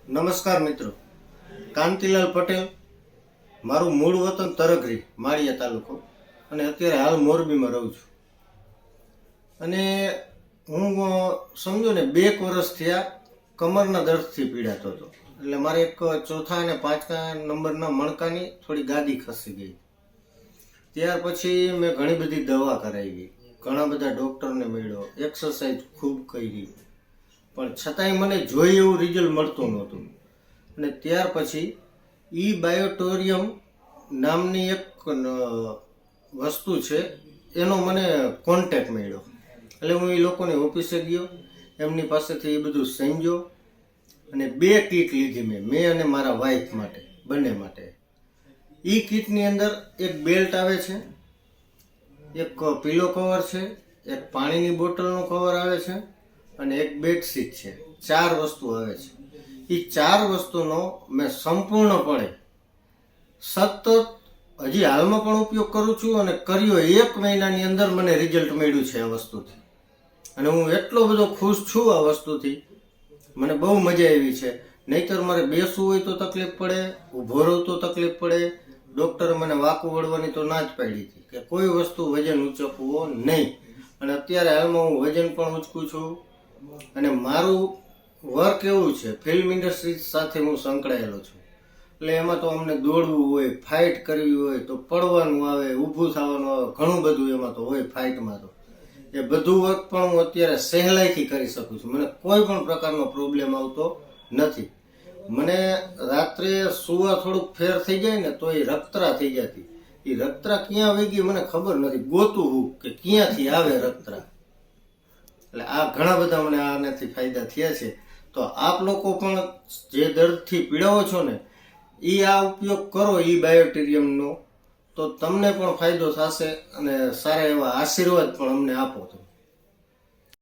નમસ્કાર મિત્રો, કાંતિલાલ પટેલ, મારું મૂળ વતન તરઘરી, માળિયા તાલુકો, અને અત્યારે હાલ મોરબીમાં રહું છું. અને હું સમજો ને 2 વર્ષથી આ કમરના દર્દથી પીડાતો હતો. એટલે મારે એક ચોથા અને 5 નંબરના મણકાની થોડી ગાદી ખસી ગઈ. ત્યાર પછી મેં ઘણી બધી દવા કરાવી, ઘણા બધા ડૉક્ટરને મળ્યો, એક્સરસાઇઝ ખૂબ કરી, પણ છતાંય મને જોઈએ એવું રિઝલ્ટ મળતું નહોતું. અને ત્યાર પછી બાયોટોરિયમ નામની એક વસ્તુ છે, એનો મને કોન્ટેક્ટ મળ્યો. એટલે હું એ લોકોની ઓફિસે ગયો, એમની પાસેથી એ બધું સમજ્યો અને 2 કીટ લીધી મેં અને મારા વાઈફ માટે, બંને માટે. એ કીટની અંદર એક બેલ્ટ આવે છે, એક પીલો કવર છે, એક પાણીની બોટલનો કવર આવે છે અને એક બેડશીટ છે. 4 વસ્તુ આવે છે. એ 4 વસ્તુનો મેં સંપૂર્ણપણે સતત હજી હાલમાં પણ ઉપયોગ કરું છું અને કર્યો 1 મહિનાની અંદર મને રિઝલ્ટ મળ્યું છે આ વસ્તુથી. અને હું એટલો બધો ખુશ છું આ વસ્તુથી, મને બહુ મજા આવી છે. નહીંતર મારે બેસવું હોય તો તકલીફ પડે, ઊભો રહું તો તકલીફ પડે. ડૉક્ટરે મને વાંકું વળવાની તો ના જ પાડી હતી કે કોઈ વસ્તુ વજન ઉંચકવો નહીં. અને અત્યારે હાલમાં હું વજન પણ ઉંચકું છું. અને મારું વર્ક એવું છે, ફિલ્મ ઇન્ડસ્ટ્રી સાથે હું સંકળાયેલો છું. એટલે એમાં તો અમને દોડવું હોય, ફાઇટ કરવી હોય તો પડવાનું આવે, ઊભું થવાનું આવે, ઘણું બધું એમાં તો હોય ફાઇટમાં. તો એ બધું વર્ક પણ હું અત્યારે સહેલાઈથી કરી શકું છું. મને કોઈ પણ પ્રકારનો પ્રોબ્લેમ આવતો નથી. મને રાત્રે સુવા થોડુંક ફેર થઈ જાય ને તો એ રક્તરા થઈ જતી. એ રક્તરા ક્યાં વહી ગઈ મને ખબર નથી, ગોતું હું કે ક્યાંથી આવે રક્તરા. એટલે આ ઘણા બધા મને આનાથી ફાયદા થયા છે. તો આપ લોકો પણ જે દર્દથી પીડાવો છો ને, આ ઉપયોગ કરો બાયોટેરિયમનો, તો તમને પણ ફાયદો થશે અને સારા એવા આશીર્વાદ પણ અમને આપો.